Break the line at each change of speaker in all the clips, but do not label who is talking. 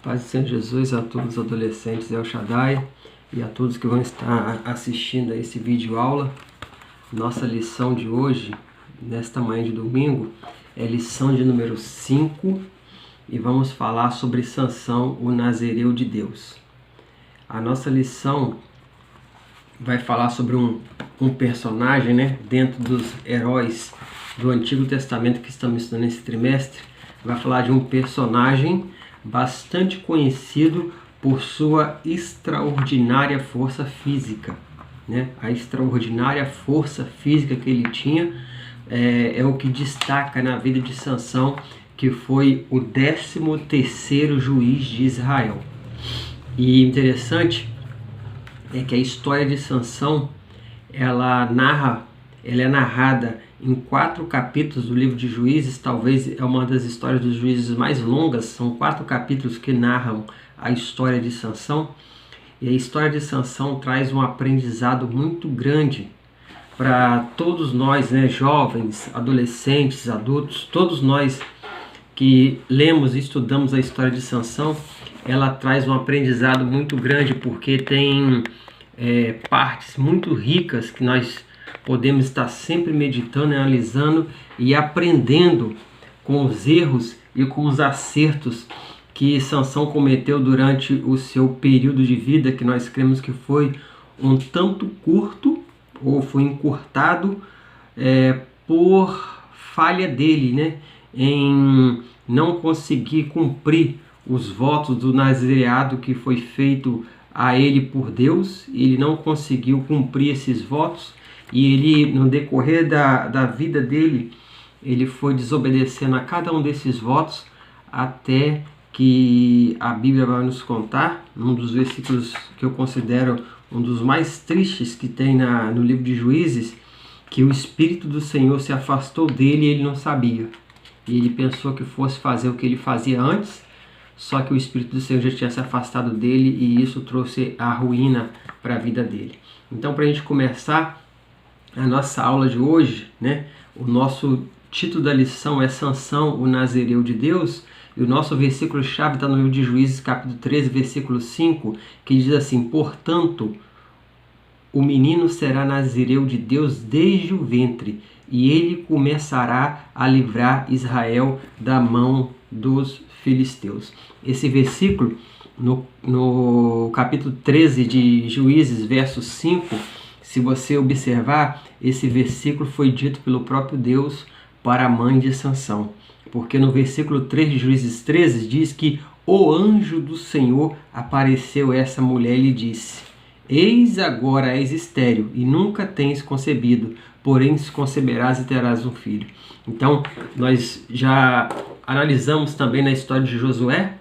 Paz do Senhor Jesus a todos os adolescentes El Shaddai e a todos que vão estar assistindo a esse vídeo aula. Nossa lição de hoje, nesta manhã de domingo, é lição de número 5 e vamos falar sobre Sansão, o Nazireu de Deus. A nossa lição vai falar sobre um personagem, dentro dos heróis do Antigo Testamento que estamos estudando nesse trimestre. Vai falar de um personagem bastante conhecido por sua extraordinária força física. A extraordinária força física que ele tinha é o que destaca na vida de Sansão, que foi o 13º juiz de Israel. E interessante é que a história de Sansão ela é narrada em 4 capítulos do livro de Juízes. Talvez é uma das histórias dos juízes mais longas. São 4 capítulos que narram a história de Sansão. E a história de Sansão traz um aprendizado muito grande para todos nós, jovens, adolescentes, adultos, todos nós que lemos e estudamos a história de Sansão. Ela traz um aprendizado muito grande porque tem partes muito ricas que nós podemos estar sempre meditando, analisando e aprendendo com os erros e com os acertos que Sansão cometeu durante o seu período de vida, que nós cremos que foi um tanto curto, ou foi encurtado por falha dele, em não conseguir cumprir os votos do nazireado que foi feito a ele por Deus. Ele não conseguiu cumprir esses votos e ele, no decorrer da vida dele, ele foi desobedecendo a cada um desses votos, até que a Bíblia vai nos contar, um dos versículos que eu considero um dos mais tristes que tem no livro de Juízes, que o Espírito do Senhor se afastou dele e ele não sabia. E ele pensou que fosse fazer o que ele fazia antes, só que o Espírito do Senhor já tinha se afastado dele e isso trouxe a ruína para a vida dele. Então, para a gente começar a nossa aula de hoje, o nosso título da lição é Sansão, o Nazireu de Deus, e o nosso versículo-chave está no livro de Juízes, capítulo 13, versículo 5, que diz assim: portanto, o menino será nazireu de Deus desde o ventre, e ele começará a livrar Israel da mão dos filisteus. Esse versículo, no capítulo 13 de Juízes, verso 5, se você observar, esse versículo foi dito pelo próprio Deus para a mãe de Sansão. Porque no versículo 3 de Juízes 13 diz que o anjo do Senhor apareceu a essa mulher e lhe disse: eis agora és estéril e nunca tens concebido, porém se conceberás e terás um filho. Então, nós já analisamos também na história de Josué,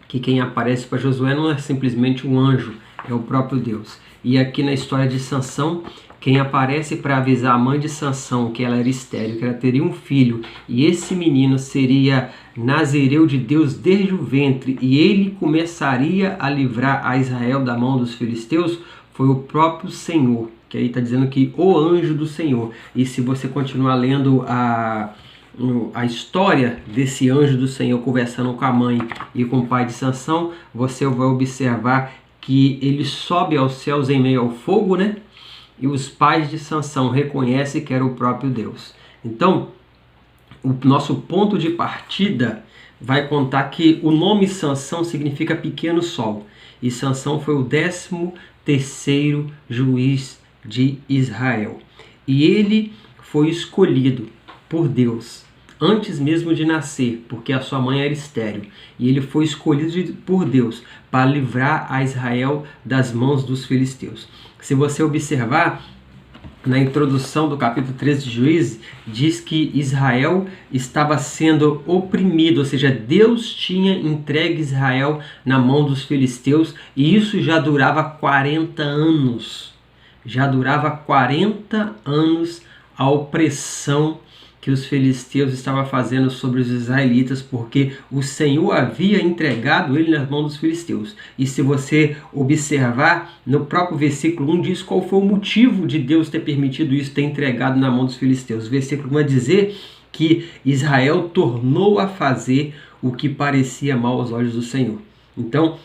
que quem aparece para Josué não é simplesmente um anjo, é o próprio Deus. E aqui na história de Sansão, quem aparece para avisar a mãe de Sansão que ela era estéril, que ela teria um filho, e esse menino seria nazireu de Deus desde o ventre, e ele começaria a livrar a Israel da mão dos filisteus, foi o próprio Senhor, que aí está dizendo que o anjo do Senhor. E se você continuar lendo a história desse anjo do Senhor conversando com a mãe e com o pai de Sansão, você vai observar que ele sobe aos céus em meio ao fogo, e os pais de Sansão reconhecem que era o próprio Deus. Então, o nosso ponto de partida vai contar que o nome Sansão significa pequeno sol, e Sansão foi o 13º juiz de Israel. E ele foi escolhido por Deus antes mesmo de nascer, porque a sua mãe era estéril, e ele foi escolhido por Deus para livrar a Israel das mãos dos filisteus. Se você observar, na introdução do capítulo 13 de Juízes, diz que Israel estava sendo oprimido, ou seja, Deus tinha entregue Israel na mão dos filisteus, e isso já durava 40 anos. Já durava 40 anos a opressão que os filisteus estavam fazendo sobre os israelitas, porque o Senhor havia entregado ele nas mãos dos filisteus. E se você observar, no próprio versículo 1 diz qual foi o motivo de Deus ter permitido isso, ter entregado na mão dos filisteus. O versículo 1 vai dizer que Israel tornou a fazer o que parecia mal aos olhos do Senhor. Então,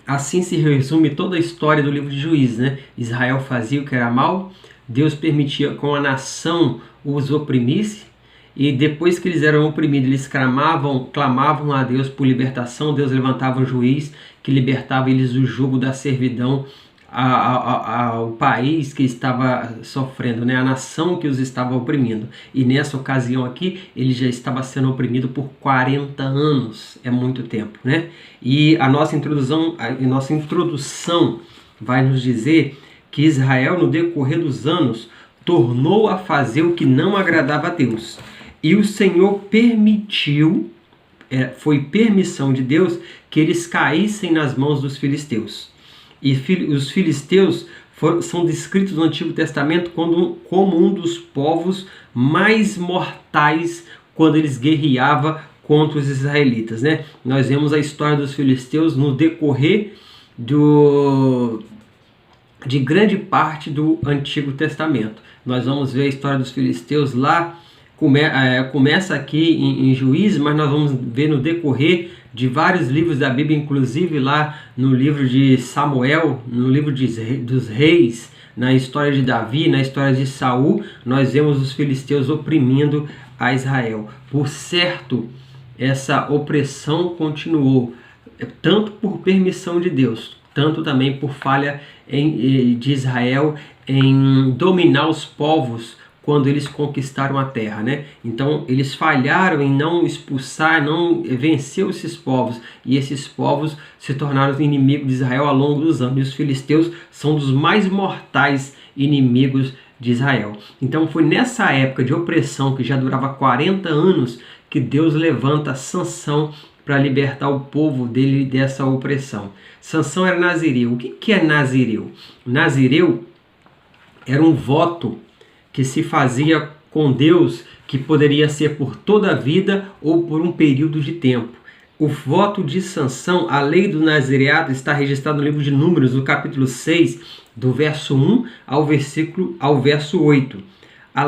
assim se resume toda a história do livro de Juízes, né? Israel fazia o que era mal, Deus permitia que a nação os oprimisse, e depois que eles eram oprimidos, eles clamavam a Deus por libertação. Deus levantava um juiz que libertava eles do jugo da servidão ao país que estava sofrendo, né? A nação que os estava oprimindo. E nessa ocasião aqui, ele já estava sendo oprimido por 40 anos. É muito tempo, né? E a nossa introdução vai nos dizer que Israel, no decorrer dos anos, tornou a fazer o que não agradava a Deus. E o Senhor permitiu, foi permissão de Deus, que eles caíssem nas mãos dos filisteus. E os filisteus são descritos no Antigo Testamento como um dos povos mais mortais quando eles guerreavam contra os israelitas, né? Nós vemos a história dos filisteus no decorrer de grande parte do Antigo Testamento. Nós vamos ver a história dos filisteus lá, começa aqui em Juízes, mas nós vamos ver no decorrer de vários livros da Bíblia, inclusive lá no livro de Samuel, no livro dos reis, na história de Davi, na história de Saul, nós vemos os filisteus oprimindo a Israel. Por certo, essa opressão continuou, tanto por permissão de Deus, tanto também por falha de Israel em dominar os povos quando eles conquistaram a terra, né? Então eles falharam em não expulsar, não vencer esses povos, e esses povos se tornaram inimigos de Israel ao longo dos anos. E os filisteus são dos mais mortais inimigos de Israel. Então foi nessa época de opressão, que já durava 40 anos, que Deus levanta Sansão para libertar o povo dele dessa opressão. Sansão era nazireu. O que é nazireu? Nazireu era um voto que se fazia com Deus, que poderia ser por toda a vida ou por um período de tempo. O voto de Sansão, a lei do nazireado, está registrado no livro de Números, no capítulo 6, do verso 1 ao verso 8. A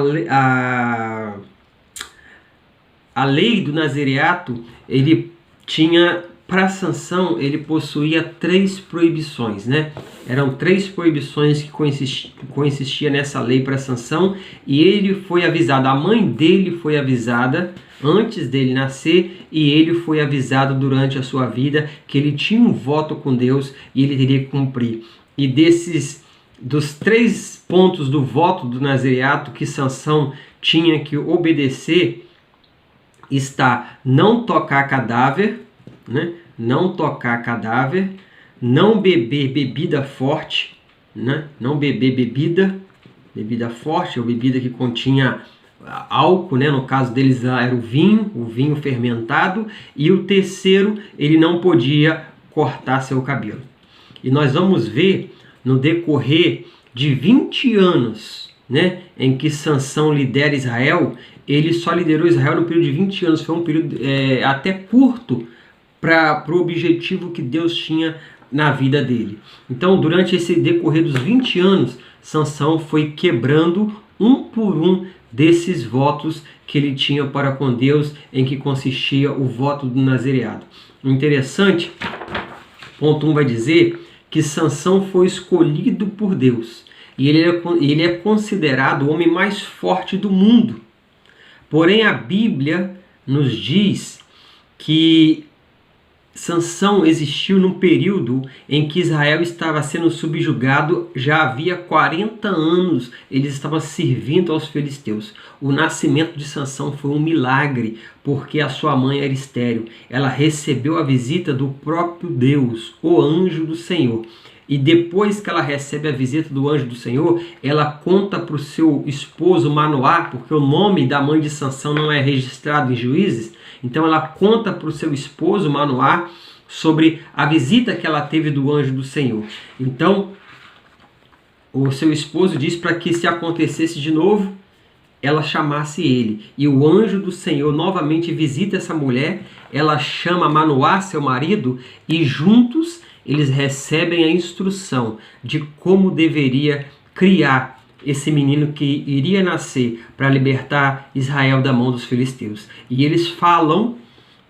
lei do nazireato, ele tinha, para Sansão, ele possuía 3 proibições, né? Eram 3 proibições que consistiam nessa lei para Sansão, e ele foi avisado, a mãe dele foi avisada antes dele nascer, e ele foi avisado durante a sua vida que ele tinha um voto com Deus e ele teria que cumprir. E dos 3 pontos do voto do nazireato que Sansão tinha que obedecer, está não tocar cadáver, né? Não tocar cadáver, não beber bebida forte, né? Não beber bebida forte, ou bebida que continha álcool, né? No caso deles era o vinho fermentado. E o terceiro, ele não podia cortar seu cabelo. E nós vamos ver no decorrer de 20 anos, né, em que Sansão lidera Israel. Ele só liderou Israel no período de 20 anos, foi um período até curto para o objetivo que Deus tinha na vida dele. Então, durante esse decorrer dos 20 anos, Sansão foi quebrando um por um desses votos que ele tinha para com Deus, em que consistia o voto do nazireado. O interessante, ponto 1 vai dizer que Sansão foi escolhido por Deus, e ele é considerado o homem mais forte do mundo. Porém, a Bíblia nos diz que Sansão existiu num período em que Israel estava sendo subjugado, já havia 40 anos, eles estavam servindo aos filisteus. O nascimento de Sansão foi um milagre, porque a sua mãe era estéril. Ela recebeu a visita do próprio Deus, o anjo do Senhor. E depois que ela recebe a visita do anjo do Senhor, ela conta para o seu esposo Manoá, porque o nome da mãe de Sansão não é registrado em Juízes. Então ela conta para o seu esposo Manoá sobre a visita que ela teve do anjo do Senhor. Então o seu esposo diz para que, se acontecesse de novo, ela chamasse ele. E o anjo do Senhor novamente visita essa mulher, ela chama Manoá, seu marido, e juntos eles recebem a instrução de como deveria criar esse menino que iria nascer para libertar Israel da mão dos filisteus. E eles falam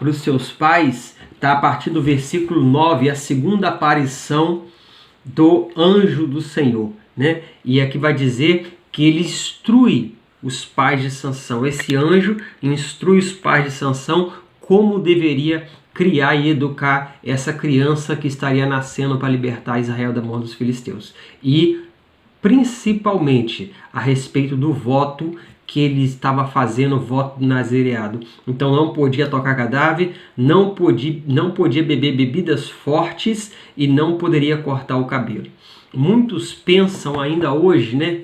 para os seus pais está a partir do versículo 9, a segunda aparição do anjo do Senhor, né? E aqui vai dizer que ele instrui os pais de Sansão. Esse anjo instrui os pais de Sansão como deveria criar e educar essa criança que estaria nascendo para libertar Israel da mão dos filisteus. E principalmente a respeito do voto que ele estava fazendo, o voto do nazireado. Então não podia tocar cadáver, não podia beber bebidas fortes e não poderia cortar o cabelo. Muitos pensam ainda hoje, né?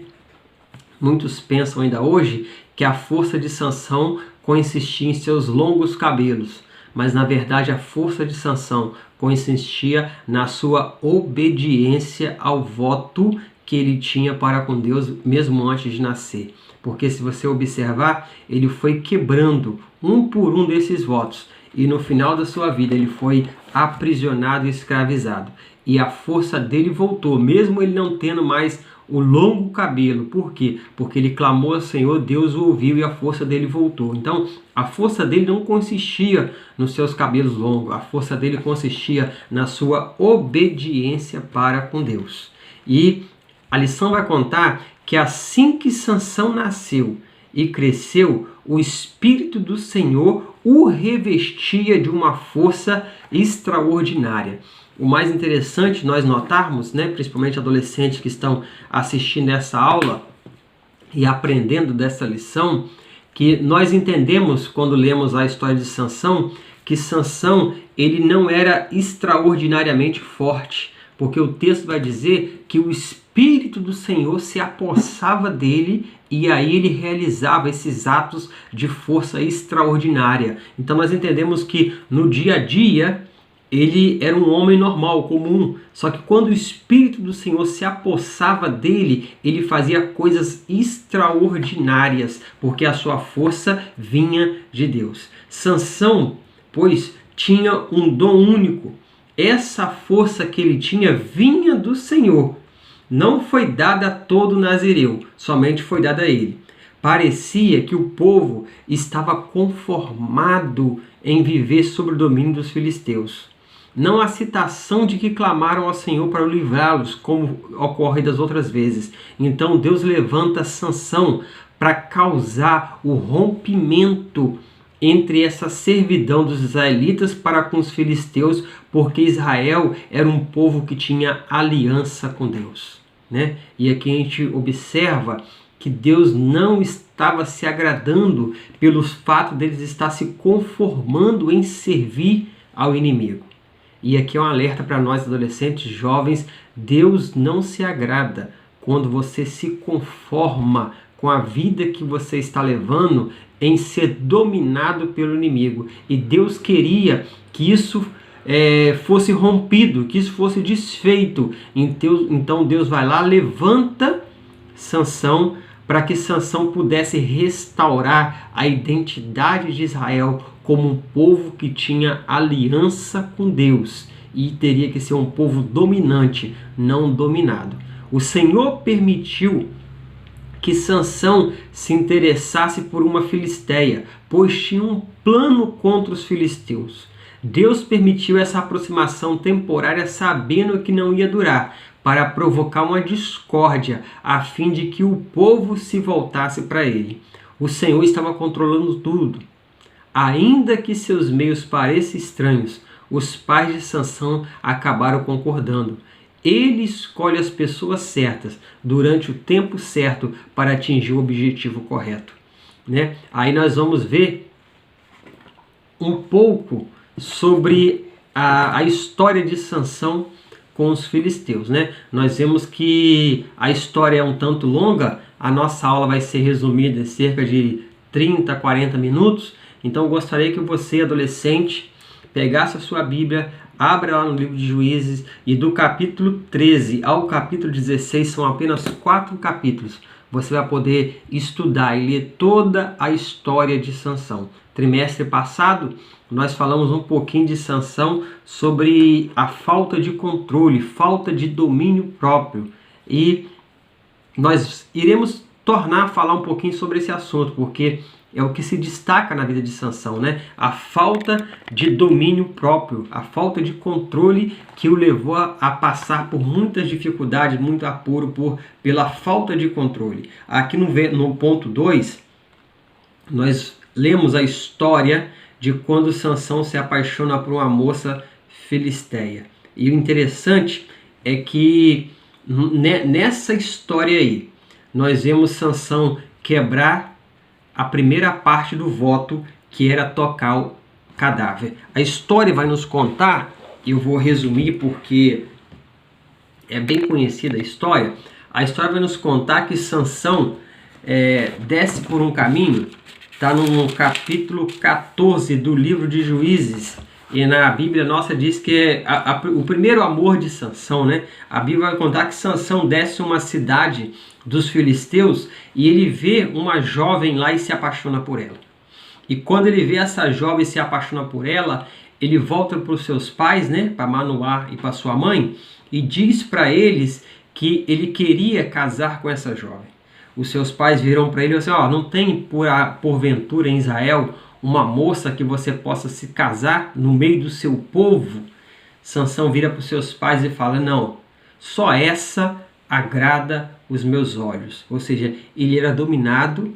Muitos pensam ainda hoje que a força de Sansão consistia em seus longos cabelos, mas na verdade a força de Sansão consistia na sua obediência ao voto que ele tinha para com Deus mesmo antes de nascer. Porque se você observar, ele foi quebrando um por um desses votos e no final da sua vida ele foi aprisionado e escravizado. E a força dele voltou, mesmo ele não tendo mais o longo cabelo. Por quê? Porque ele clamou ao Senhor, Deus o ouviu e a força dele voltou. Então, a força dele não consistia nos seus cabelos longos, a força dele consistia na sua obediência para com Deus. E a lição vai contar que assim que Sansão nasceu e cresceu, o Espírito do Senhor o revestia de uma força extraordinária. O mais interessante nós notarmos, né, principalmente adolescentes que estão assistindo essa aula e aprendendo dessa lição, que nós entendemos quando lemos a história de Sansão, que Sansão ele não era extraordinariamente forte, porque o texto vai dizer que o Espírito do Senhor se apossava dele e aí ele realizava esses atos de força extraordinária. Então nós entendemos que no dia a dia ele era um homem normal, comum, só que quando o Espírito do Senhor se apossava dele, ele fazia coisas extraordinárias, porque a sua força vinha de Deus. Sansão, pois, tinha um dom único. Essa força que ele tinha vinha do Senhor. Não foi dada a todo nazireu, somente foi dada a ele. Parecia que o povo estava conformado em viver sob o domínio dos filisteus. Não há citação de que clamaram ao Senhor para livrá-los, como ocorre das outras vezes. Então Deus levanta Sansão para causar o rompimento entre essa servidão dos israelitas para com os filisteus, porque Israel era um povo que tinha aliança com Deus, né? E aqui a gente observa que Deus não estava se agradando pelo fato deles estar se conformando em servir ao inimigo. E aqui é um alerta para nós adolescentes, jovens: Deus não se agrada quando você se conforma com a vida que você está levando em ser dominado pelo inimigo. E Deus queria que isso fosse rompido, que isso fosse desfeito. Então Deus vai lá, levanta Sansão para que Sansão pudesse restaurar a identidade de Israel como um povo que tinha aliança com Deus e teria que ser um povo dominante, não dominado. O Senhor permitiu que Sansão se interessasse por uma filisteia, pois tinha um plano contra os filisteus. Deus permitiu essa aproximação temporária sabendo que não ia durar, para provocar uma discórdia, a fim de que o povo se voltasse para ele. O Senhor estava controlando tudo. Ainda que seus meios pareçam estranhos, os pais de Sansão acabaram concordando. Ele escolhe as pessoas certas, durante o tempo certo, para atingir o objetivo correto, né? Aí nós vamos ver um pouco sobre a história de Sansão com os filisteus, né? Nós vemos que a história é um tanto longa, a nossa aula vai ser resumida em cerca de 30, 40 minutos, então eu gostaria que você, adolescente, pegasse a sua Bíblia, abra lá no livro de Juízes, e do capítulo 13 ao capítulo 16, são apenas 4 capítulos, você vai poder estudar e ler toda a história de Sansão. Trimestre passado, nós falamos um pouquinho de Sansão sobre a falta de controle, falta de domínio próprio. E nós iremos tornar a falar um pouquinho sobre esse assunto, porque é o que se destaca na vida de Sansão, né? A falta de domínio próprio, a falta de controle que o levou a passar por muitas dificuldades, muito apuro pela falta de controle. Aqui no ponto 2, nós lemos a história de quando Sansão se apaixona por uma moça filisteia. E o interessante é que nessa história aí, nós vemos Sansão quebrar a primeira parte do voto, que era tocar o cadáver. A história vai nos contar, eu vou resumir porque é bem conhecida a história vai nos contar que Sansão desce por um caminho, está no capítulo 14 do livro de Juízes, e na Bíblia nossa diz que o primeiro amor de Sansão, né? A Bíblia vai contar que Sansão desce uma cidade dos filisteus e ele vê uma jovem lá e se apaixona por ela. E quando ele vê essa jovem e se apaixona por ela, ele volta para os seus pais, né? Para Manoá e para sua mãe, e diz para eles que ele queria casar com essa jovem. Os seus pais viram para ele e disseram assim: não tem porventura em Israel uma moça que você possa se casar no meio do seu povo? Sansão vira para os seus pais e fala: não, só essa agrada os meus olhos. Ou seja, ele era dominado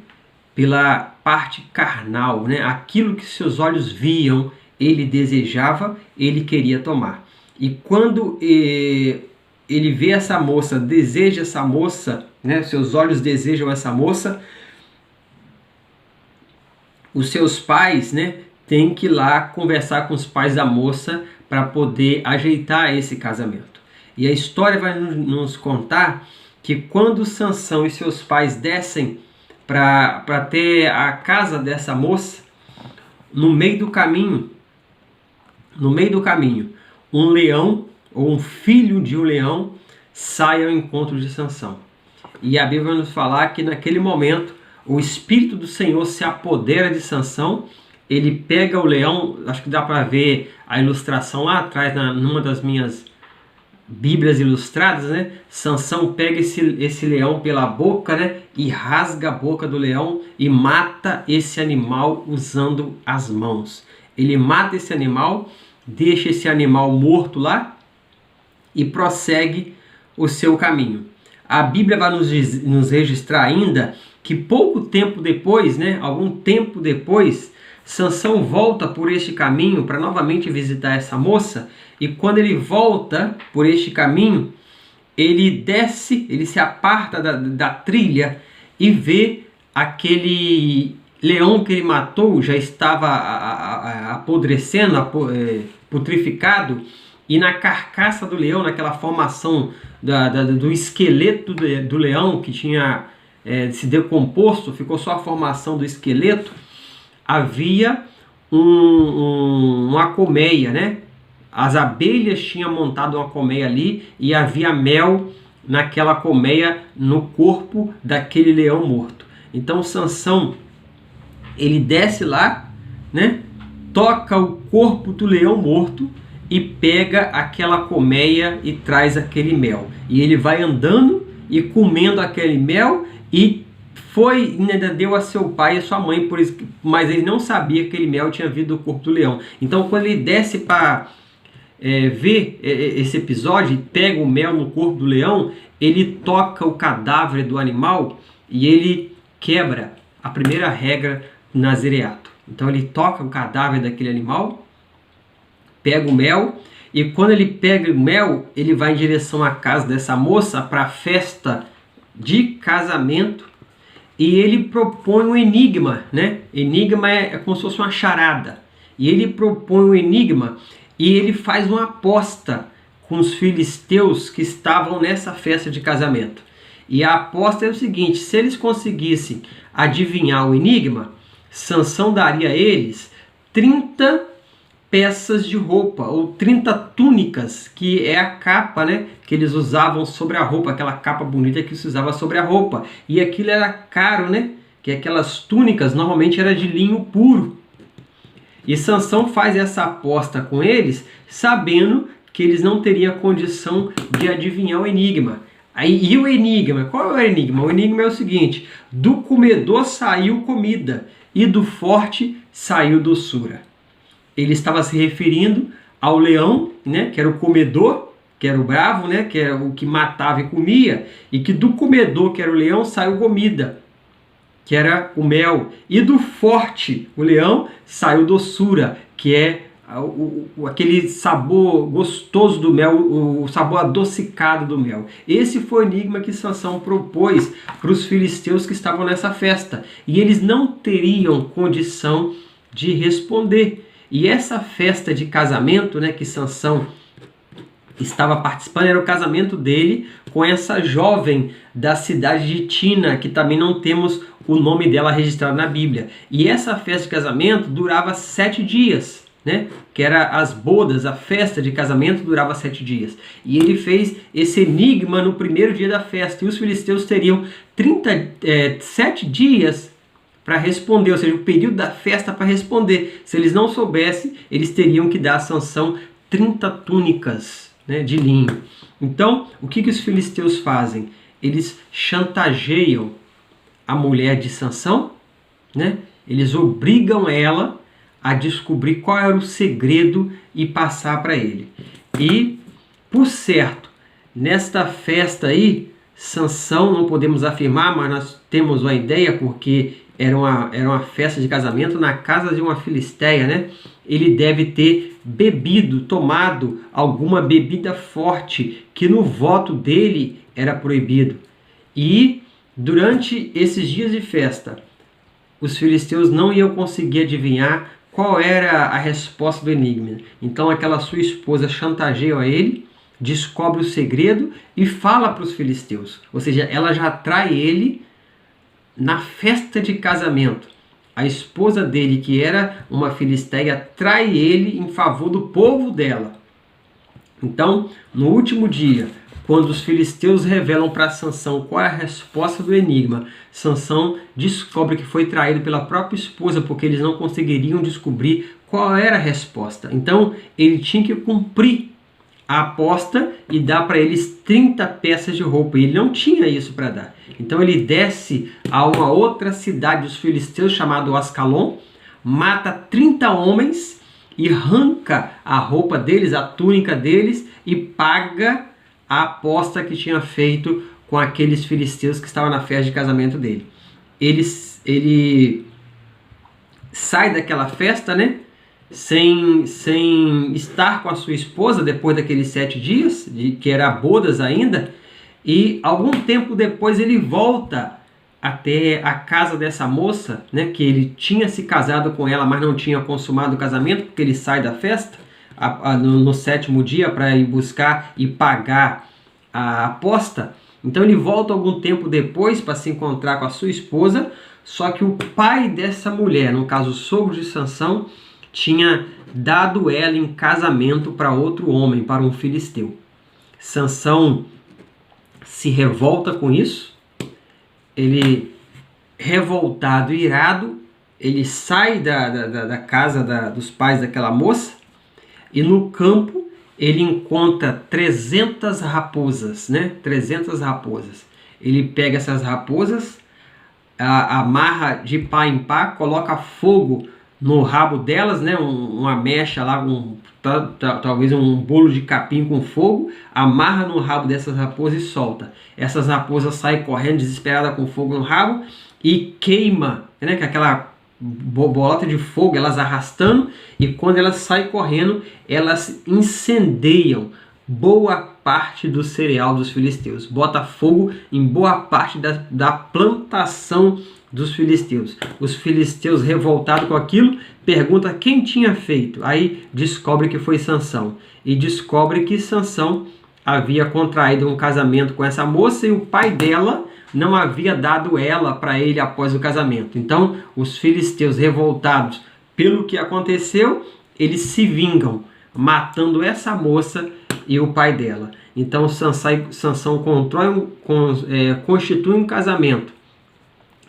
pela parte carnal, né? Aquilo que seus olhos viam, ele desejava, ele queria tomar. E quando ele vê essa moça, deseja essa moça, né? Seus olhos desejam essa moça, os seus pais, né, têm que ir lá conversar com os pais da moça para poder ajeitar esse casamento. E a história vai nos contar que quando Sansão e seus pais descem para ter a casa dessa moça, no meio do caminho, um leão, ou um filho de um leão, sai ao encontro de Sansão. E a Bíblia vai nos falar que naquele momento o Espírito do Senhor se apodera de Sansão, ele pega o leão, acho que dá para ver a ilustração lá atrás, numa das minhas Bíblias ilustradas, né? Sansão pega esse leão pela boca, né? E rasga a boca do leão e mata esse animal usando as mãos. Ele mata esse animal, deixa esse animal morto lá e prossegue o seu caminho. A Bíblia vai nos registrar ainda que pouco tempo depois, né, algum tempo depois, Sansão volta por este caminho para novamente visitar essa moça, e quando ele volta por este caminho, ele desce, ele se aparta da trilha e vê aquele leão que ele matou, já estava apodrecendo, putrificado, e na carcaça do leão, naquela formação do esqueleto do leão que tinha se decomposto, ficou só a formação do esqueleto, havia uma colmeia, né? As abelhas tinham montado uma colmeia ali e havia mel naquela colmeia no corpo daquele leão morto. Então Sansão, ele desce lá, né? Toca o corpo do leão morto e pega aquela colmeia e traz aquele mel. E ele vai andando e comendo aquele mel, e ainda deu a seu pai e a sua mãe, por isso, mas ele não sabia que aquele mel tinha vindo do corpo do leão. Então quando ele desce para ver esse episódio e pega o mel no corpo do leão, ele toca o cadáver do animal e ele quebra a primeira regra do nazireato. Então ele toca o cadáver daquele animal, pega o mel, e quando ele pega o mel, ele vai em direção à casa dessa moça para a festa de casamento, e ele propõe um enigma, né? Enigma é como se fosse uma charada. E ele propõe um enigma e ele faz uma aposta com os filisteus que estavam nessa festa de casamento. E a aposta é o seguinte: se eles conseguissem adivinhar o enigma, Sansão daria a eles 30 peças de roupa, ou 30 túnicas, que é a capa, né, que eles usavam sobre a roupa, aquela capa bonita que se usava sobre a roupa. E aquilo era caro, né? Que aquelas túnicas normalmente era de linho puro. E Sansão faz essa aposta com eles, sabendo que eles não teriam condição de adivinhar o enigma. E o enigma, qual é o enigma? O enigma é o seguinte: do comedor saiu comida, e do forte saiu doçura. Ele estava se referindo ao leão, né, que era o comedor, que era o bravo, né, que era o que matava e comia, e que do comedor, que era o leão, saiu comida, que era o mel, e do forte, o leão, saiu doçura, que é aquele sabor gostoso do mel, o sabor adocicado do mel. Esse foi o enigma que Sansão propôs para os filisteus que estavam nessa festa, e eles não teriam condição de responder. E essa festa de casamento, né, que Sansão estava participando, era o casamento dele com essa jovem da cidade de Tina, que também não temos o nome dela registrado na Bíblia. E essa festa de casamento durava 7 dias, né? Que era as bodas, a festa de casamento durava 7 dias. E ele fez esse enigma no primeiro dia da festa, e os filisteus teriam 7 dias para responder, ou seja, o período da festa para responder. Se eles não soubessem, eles teriam que dar a Sansão 30 túnicas, né, de linho. Então, o que os filisteus fazem? Eles chantageiam a mulher de Sansão, né? Eles obrigam ela a descobrir qual era o segredo e passar para ele. E, por certo, nesta festa aí, Sansão, não podemos afirmar, mas nós temos uma ideia, porque era uma festa de casamento na casa de uma filisteia, né? Ele deve ter tomado alguma bebida forte, que no voto dele era proibido. E durante esses dias de festa, os filisteus não iam conseguir adivinhar qual era a resposta do enigma. Então aquela sua esposa chantageia a ele, descobre o segredo e fala para os filisteus. Ou seja, ela já trai ele na festa de casamento. A esposa dele, que era uma filisteia, trai ele em favor do povo dela. Então, no último dia, quando os filisteus revelam para Sansão qual é a resposta do enigma, Sansão descobre que foi traído pela própria esposa, porque eles não conseguiriam descobrir qual era a resposta. Então, ele tinha que cumprir a aposta e dar para eles 30 peças de roupa. E ele não tinha isso para dar. Então ele desce a uma outra cidade dos filisteus, chamado Ascalon, mata 30 homens e arranca a roupa deles, a túnica deles, e paga a aposta que tinha feito com aqueles filisteus que estavam na festa de casamento dele. Ele sai daquela festa, né? Sem estar com a sua esposa depois daqueles 7 dias, que era bodas ainda, e algum tempo depois ele volta até a casa dessa moça, né, que ele tinha se casado com ela, mas não tinha consumado o casamento, porque ele sai da festa no 7º dia para ir buscar e pagar a aposta. Então ele volta algum tempo depois para se encontrar com a sua esposa, só que o pai dessa mulher, no caso o sogro de Sansão, tinha dado ela em casamento para outro homem, para um filisteu. Sansão se revolta com isso. Ele, revoltado e irado, ele sai da casa dos pais daquela moça, e no campo ele encontra 300 raposas, né? 300 raposas. Ele pega essas raposas, amarra de pá em pá, coloca fogo no rabo delas, né, uma mecha lá, talvez um bolo de capim com fogo, amarra no rabo dessas raposas e solta. Essas raposas saem correndo desesperada com fogo no rabo e queima, né, com aquela bolota de fogo, elas arrastando, e quando elas saem correndo, elas incendeiam boa parte do cereal dos filisteus. Bota fogo em boa parte da plantação dos filisteus. Os filisteus, revoltados com aquilo, perguntam quem tinha feito. Aí descobre que foi Sansão. E descobre que Sansão havia contraído um casamento com essa moça, e o pai dela não havia dado ela para ele após o casamento. Então, os filisteus, revoltados pelo que aconteceu, eles se vingam, matando essa moça e o pai dela. Então, Sansão constitui um casamento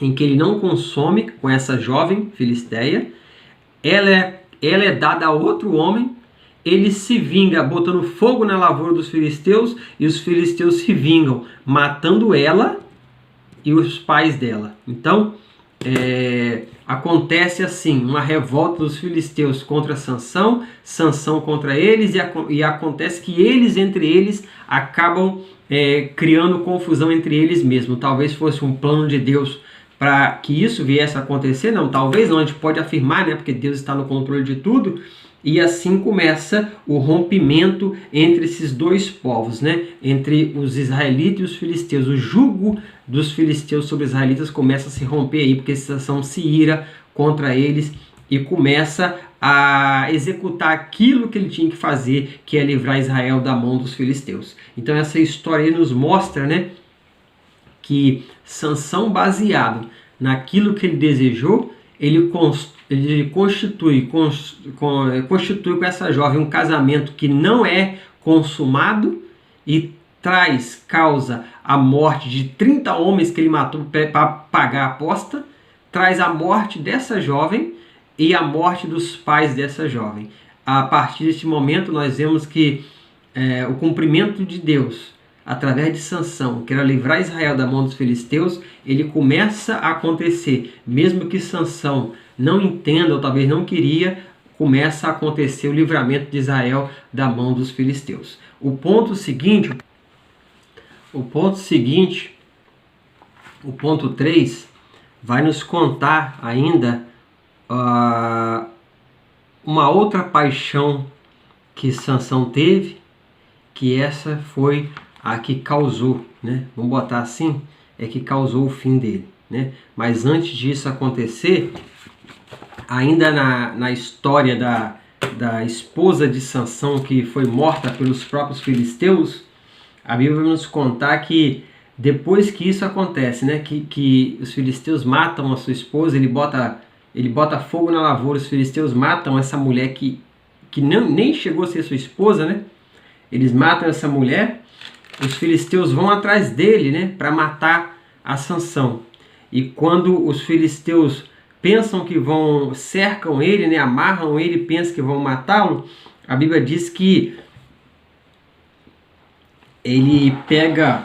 em que ele não consome com essa jovem filisteia. Ela é dada a outro homem. Ele se vinga botando fogo na lavoura dos filisteus, e os filisteus se vingam matando ela e os pais dela. Então, acontece assim, uma revolta dos filisteus contra Sansão, Sansão contra eles, e acontece que eles, entre eles, acabam criando confusão entre eles mesmos. Talvez fosse um plano de Deus para que isso viesse a acontecer, não, talvez não, a gente pode afirmar, né, porque Deus está no controle de tudo, e assim começa o rompimento entre esses dois povos, né, entre os israelitas e os filisteus. O jugo dos filisteus sobre os israelitas começa a se romper aí, porque Sansão se ira contra eles e começa a executar aquilo que ele tinha que fazer, que é livrar Israel da mão dos filisteus. Então essa história aí nos mostra, né, que Sansão, baseado naquilo que ele desejou, ele constitui com essa jovem um casamento que não é consumado e causa a morte de 30 homens que ele matou para pagar a aposta, traz a morte dessa jovem e a morte dos pais dessa jovem. A partir deste momento nós vemos que o cumprimento de Deus através de Sansão, que era livrar Israel da mão dos filisteus, ele começa a acontecer, mesmo que Sansão não entenda ou talvez não queria, começa a acontecer o livramento de Israel da mão dos filisteus. O ponto 3, vai nos contar ainda uma outra paixão que Sansão teve, que essa foi a que causou, né? Vamos botar assim, que causou o fim dele, né? Mas antes disso acontecer, ainda na história da esposa de Sansão, que foi morta pelos próprios filisteus, a Bíblia vai nos contar que depois que isso acontece, né, que os filisteus matam a sua esposa, ele bota fogo na lavoura, os filisteus matam essa mulher que nem chegou a ser sua esposa, né? Eles matam essa mulher, os filisteus vão atrás dele, né, para matar a Sansão. E quando os filisteus pensam que cercam ele, né, amarram ele, pensam que vão matá-lo, a Bíblia diz que ele pega,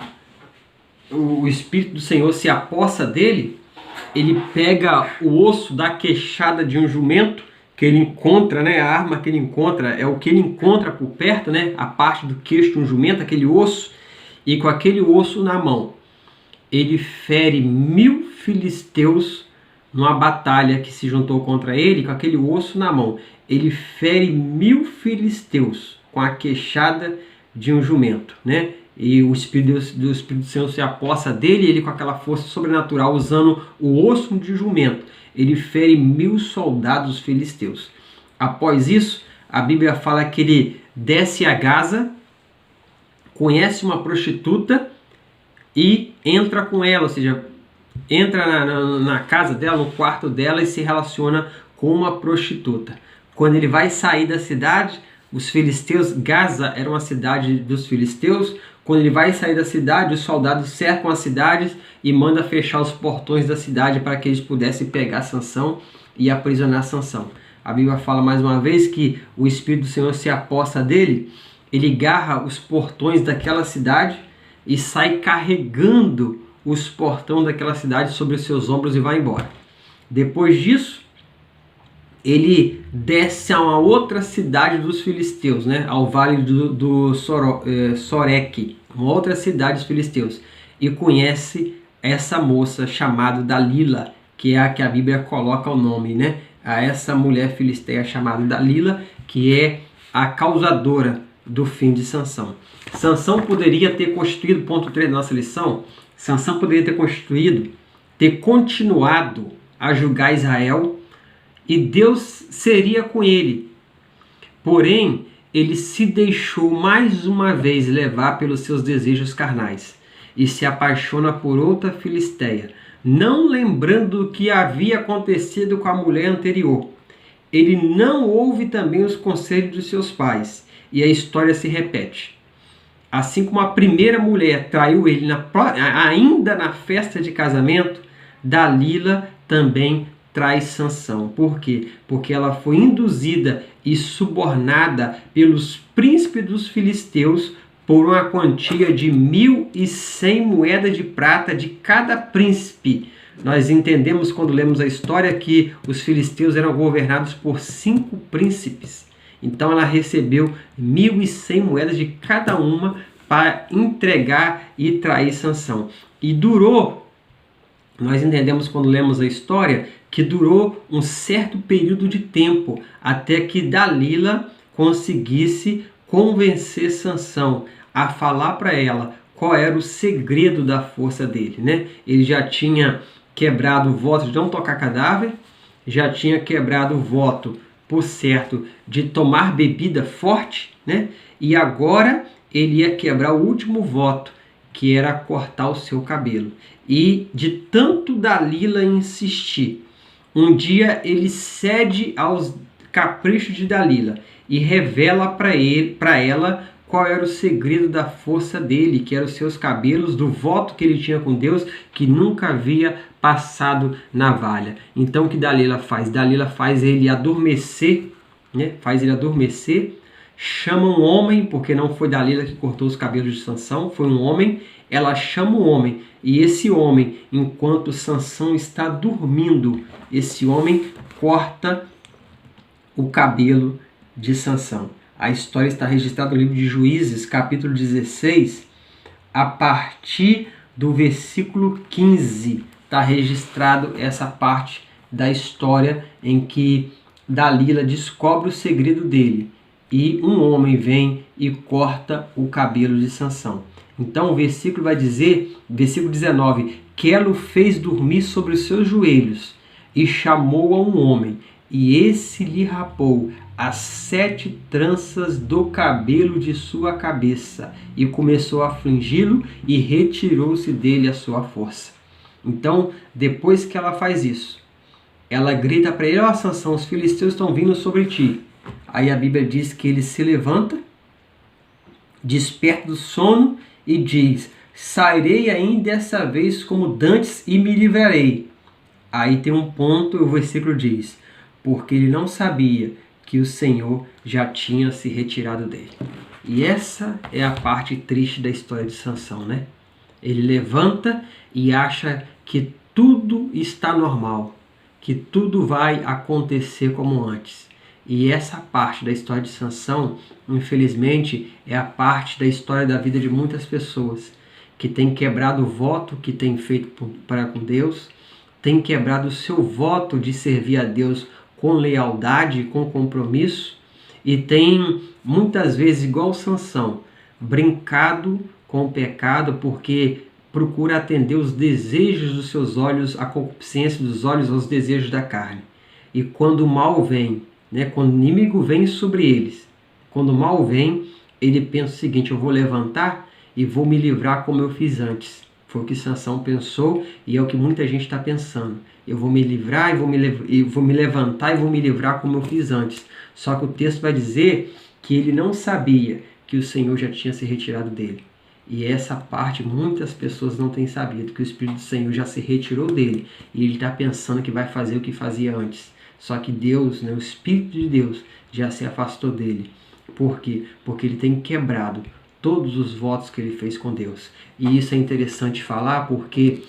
o Espírito do Senhor se apossa dele, ele pega o osso da queixada de um jumento, que ele encontra, né, a arma que ele encontra é o que ele encontra por perto, né, a parte do queixo de um jumento, aquele osso, e com aquele osso na mão, ele fere 1000 filisteus numa batalha que se juntou contra ele, com aquele osso na mão. Ele fere 1000 filisteus com a queixada de um jumento, né? E o Espírito do Senhor se apossa dele, ele com aquela força sobrenatural, usando o osso de jumento, ele fere 1000 soldados filisteus. Após isso, a Bíblia fala que ele desce a Gaza, conhece uma prostituta e entra com ela, ou seja, entra na casa dela, no quarto dela, e se relaciona com uma prostituta. Quando ele vai sair da cidade, os filisteus, Gaza era uma cidade dos filisteus, quando ele vai sair da cidade, os soldados cercam as cidades e mandam fechar os portões da cidade para que eles pudessem pegar Sansão e aprisionar Sansão. A Bíblia fala mais uma vez que o Espírito do Senhor se apossa dele, ele garra os portões daquela cidade e sai carregando os portões daquela cidade sobre os seus ombros e vai embora. Depois disso, ele desce a uma outra cidade dos filisteus, né? Ao vale do Soreque, uma outra cidade dos filisteus, e conhece essa moça chamada Dalila, que é a que a Bíblia coloca o nome, né? A essa mulher filisteia chamada Dalila, que é a causadora do fim de Sansão. Sansão poderia ter constituído, ponto 3 da nossa lição, Sansão poderia ter continuado a julgar Israel e Deus seria com ele. Porém, ele se deixou mais uma vez levar pelos seus desejos carnais e se apaixona por outra filisteia, não lembrando do que havia acontecido com a mulher anterior. Ele não ouve também os conselhos de seus pais e a história se repete. Assim como a primeira mulher traiu ele ainda na festa de casamento, Dalila também trai Sansão. Por quê? Porque ela foi induzida e subornada pelos príncipes dos filisteus por uma quantia de 1.100 moedas de prata de cada príncipe, Nós entendemos quando lemos a história que os filisteus eram governados por 5 príncipes. Então ela recebeu 1.100 moedas de cada uma para entregar e trair Sansão. E durou, nós entendemos quando lemos a história, que durou um certo período de tempo até que Dalila conseguisse convencer Sansão a falar para ela qual era o segredo da força dele, né? Ele já tinha quebrado o voto de não tocar cadáver, já tinha quebrado o voto, por certo, de tomar bebida forte, né? E agora ele ia quebrar o último voto, que era cortar o seu cabelo. E de tanto Dalila insistir, um dia ele cede aos caprichos de Dalila e revela para ela qual era o segredo da força dele, que eram os seus cabelos, do voto que ele tinha com Deus, que nunca havia passado navalha. Então o que Dalila faz? Dalila faz ele adormecer, né? Faz ele adormecer, chama um homem, porque não foi Dalila que cortou os cabelos de Sansão, foi um homem. Ela chama um homem, e esse homem, enquanto Sansão está dormindo, esse homem corta o cabelo de Sansão. A história está registrada no livro de Juízes, capítulo 16, a partir do versículo 15. Está registrado essa parte da história em que Dalila descobre o segredo dele e um homem vem e corta o cabelo de Sansão. Então o versículo vai dizer, versículo 19, que ela o fez dormir sobre os seus joelhos e chamou a um homem, e esse lhe rapou as 7 tranças do cabelo de sua cabeça e começou a afligi-lo e retirou-se dele a sua força. Então, depois que ela faz isso, ela grita para ele: ó, Sansão, os filisteus estão vindo sobre ti. Aí a Bíblia diz que ele se levanta, desperta do sono e diz: sairei ainda dessa vez como dantes e me livrarei. Aí tem um ponto, o versículo diz: porque ele não sabia que o Senhor já tinha se retirado dele. E essa é a parte triste da história de Sansão, né? Ele levanta e acha que tudo está normal, que tudo vai acontecer como antes. E essa parte da história de Sansão, infelizmente, é a parte da história da vida de muitas pessoas que tem quebrado o voto que tem feito para com Deus, tem quebrado o seu voto de servir a Deus com lealdade, com compromisso, e tem muitas vezes, igual Sansão, brincado com o pecado porque procura atender os desejos dos seus olhos, a concupiscência dos olhos aos desejos da carne. E quando o mal vem, né, quando o inimigo vem sobre eles, quando o mal vem, ele pensa o seguinte: eu vou levantar e vou me livrar como eu fiz antes. Foi o que Sansão pensou e é o que muita gente está pensando. Eu vou me livrar e vou me levantar e vou me livrar como eu fiz antes. Só que o texto vai dizer que ele não sabia que o Senhor já tinha se retirado dele. E essa parte muitas pessoas não têm sabido, que o Espírito do Senhor já se retirou dele e ele está pensando que vai fazer o que fazia antes. Só que Deus, né, o Espírito de Deus já se afastou dele. Por quê? Porque ele tem quebrado todos os votos que ele fez com Deus. E isso é interessante falar porque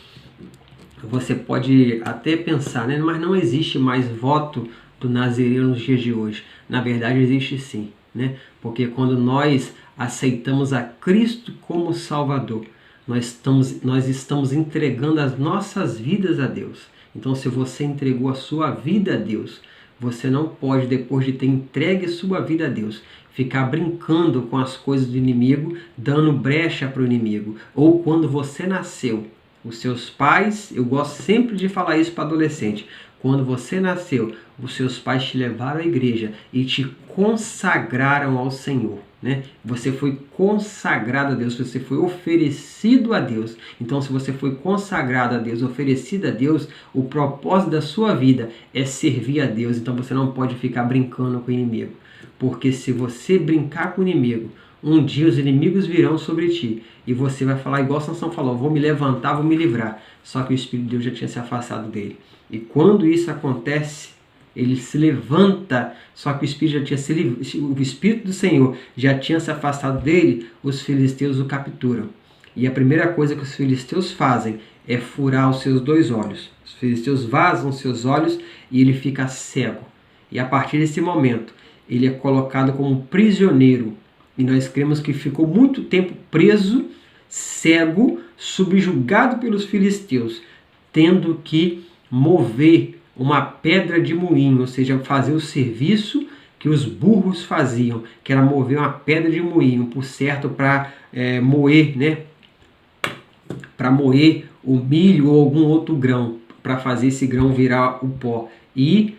você pode até pensar, né? Mas não existe mais voto do Nazireu nos dias de hoje. Na verdade existe sim, né? Porque quando nós aceitamos a Cristo como Salvador, nós estamos entregando as nossas vidas a Deus. Então se você entregou a sua vida a Deus, você não pode, depois de ter entregue a sua vida a Deus, ficar brincando com as coisas do inimigo, dando brecha para o inimigo. Ou quando você nasceu, os seus pais, eu gosto sempre de falar isso para adolescente, quando você nasceu, os seus pais te levaram à igreja e te consagraram ao Senhor, né? Você foi consagrado a Deus, você foi oferecido a Deus. Então, se você foi consagrado a Deus, oferecido a Deus, o propósito da sua vida é servir a Deus. Então, você não pode ficar brincando com o inimigo, porque se você brincar com o inimigo, um dia os inimigos virão sobre ti e você vai falar igual Sansão falou: vou me levantar, vou me livrar. Só que o Espírito de Deus já tinha se afastado dele. E quando isso acontece, ele se levanta, só que o Espírito do Senhor já tinha se afastado dele, os filisteus o capturam. E a primeira coisa que os filisteus fazem é furar os seus 2 olhos. Os filisteus vazam seus olhos e ele fica cego. E a partir desse momento, ele é colocado como prisioneiro. E nós cremos que ficou muito tempo preso, cego, subjugado pelos filisteus, tendo que mover uma pedra de moinho, ou seja, fazer o serviço que os burros faziam, que era mover uma pedra de moinho, por certo, para moer, né? Para moer o milho ou algum outro grão, para fazer esse grão virar o pó. E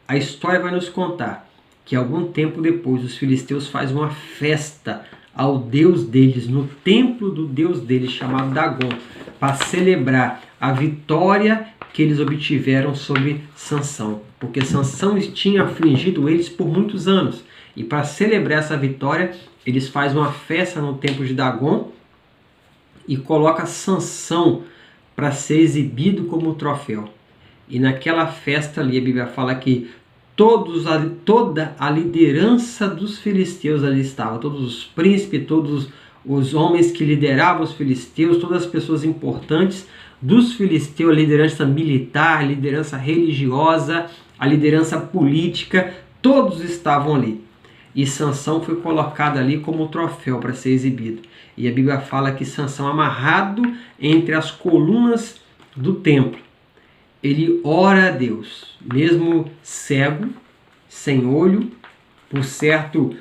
a história vai nos contar que algum tempo depois os filisteus fazem uma festa ao deus deles, no templo do deus deles, chamado Dagon, para celebrar a vitória que eles obtiveram sobre Sansão. Porque Sansão tinha afligido eles por muitos anos. E para celebrar essa vitória, eles fazem uma festa no templo de Dagon e colocam Sansão para ser exibido como troféu. E naquela festa ali, a Bíblia fala que toda a liderança dos filisteus ali estava, todos os príncipes, todos os homens que lideravam os filisteus, todas as pessoas importantes dos filisteus, a liderança militar, a liderança religiosa, a liderança política, todos estavam ali. E Sansão foi colocado ali como troféu para ser exibido. E a Bíblia fala que Sansão, amarrado entre as colunas do templo, ele ora a Deus, mesmo cego, sem olho, por certo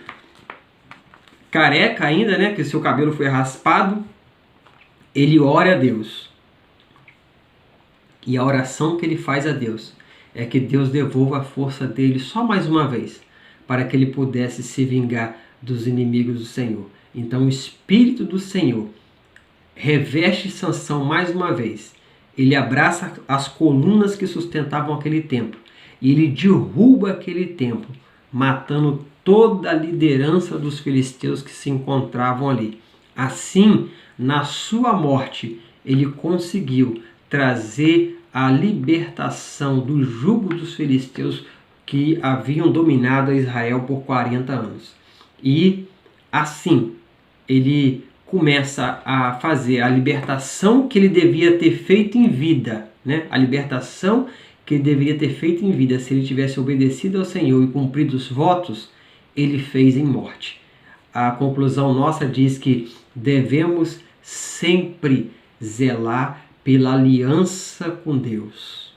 careca ainda, né, que seu cabelo foi raspado, ele ora a Deus. E a oração que ele faz a Deus é que Deus devolva a força dele só mais uma vez, para que ele pudesse se vingar dos inimigos do Senhor. Então o Espírito do Senhor reveste Sansão mais uma vez. Ele abraça as colunas que sustentavam aquele templo e ele derruba aquele templo, matando toda a liderança dos filisteus que se encontravam ali. Assim, na sua morte, ele conseguiu trazer a libertação do jugo dos filisteus que haviam dominado a Israel por 40 anos. E assim, ele começa a fazer a libertação que ele devia ter feito em vida, né? A libertação que ele deveria ter feito em vida, se ele tivesse obedecido ao Senhor e cumprido os votos, ele fez em morte. A conclusão nossa diz que devemos sempre zelar pela aliança com Deus.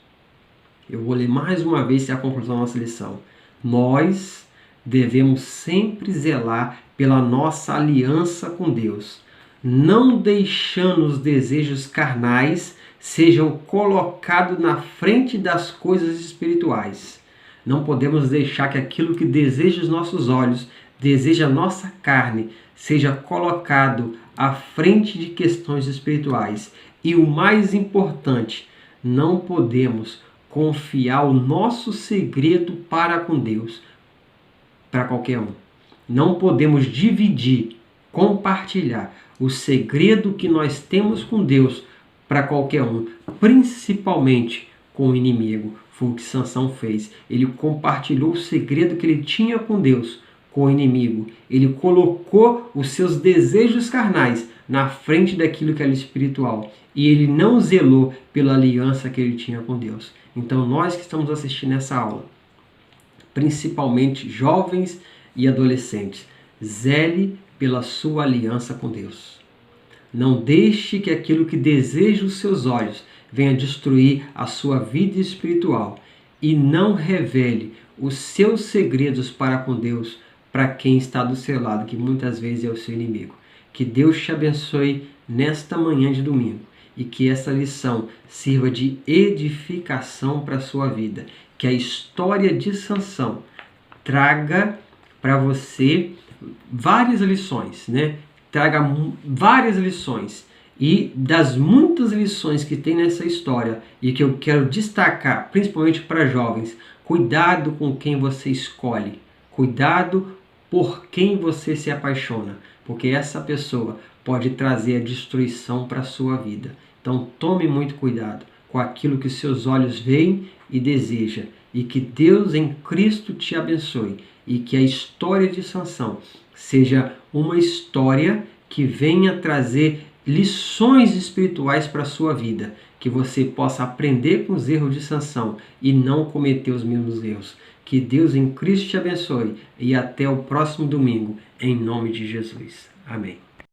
Eu vou ler mais uma vez a conclusão da nossa lição. Nós devemos sempre zelar pela nossa aliança com Deus, não deixando os desejos carnais sejam colocados na frente das coisas espirituais. Não podemos deixar que aquilo que deseja os nossos olhos, deseja a nossa carne, seja colocado à frente de questões espirituais. E o mais importante, não podemos confiar o nosso segredo para com Deus, para qualquer um. Não podemos dividir, compartilhar o segredo que nós temos com Deus para qualquer um, principalmente com o inimigo. Foi o que Sansão fez. Ele compartilhou o segredo que ele tinha com Deus com o inimigo. Ele colocou os seus desejos carnais na frente daquilo que era espiritual. E ele não zelou pela aliança que ele tinha com Deus. Então nós que estamos assistindo essa aula, principalmente jovens e adolescentes, zele pela sua aliança com Deus. Não deixe que aquilo que deseja os seus olhos venha destruir a sua vida espiritual. E não revele os seus segredos para com Deus para quem está do seu lado, que muitas vezes é o seu inimigo. Que Deus te abençoe nesta manhã de domingo e que essa lição sirva de edificação para a sua vida. Que a história de Sansão traga para você várias lições, né? Traga várias lições. E das muitas lições que tem nessa história e que eu quero destacar, principalmente para jovens, cuidado com quem você escolhe. Cuidado por quem você se apaixona, porque essa pessoa pode trazer a destruição para a sua vida. Então tome muito cuidado com aquilo que seus olhos veem e desejam. E que Deus em Cristo te abençoe. E que a história de Sansão seja uma história que venha trazer lições espirituais para a sua vida, que você possa aprender com os erros de Sansão e não cometer os mesmos erros. Que Deus em Cristo te abençoe e até o próximo domingo, em nome de Jesus. Amém.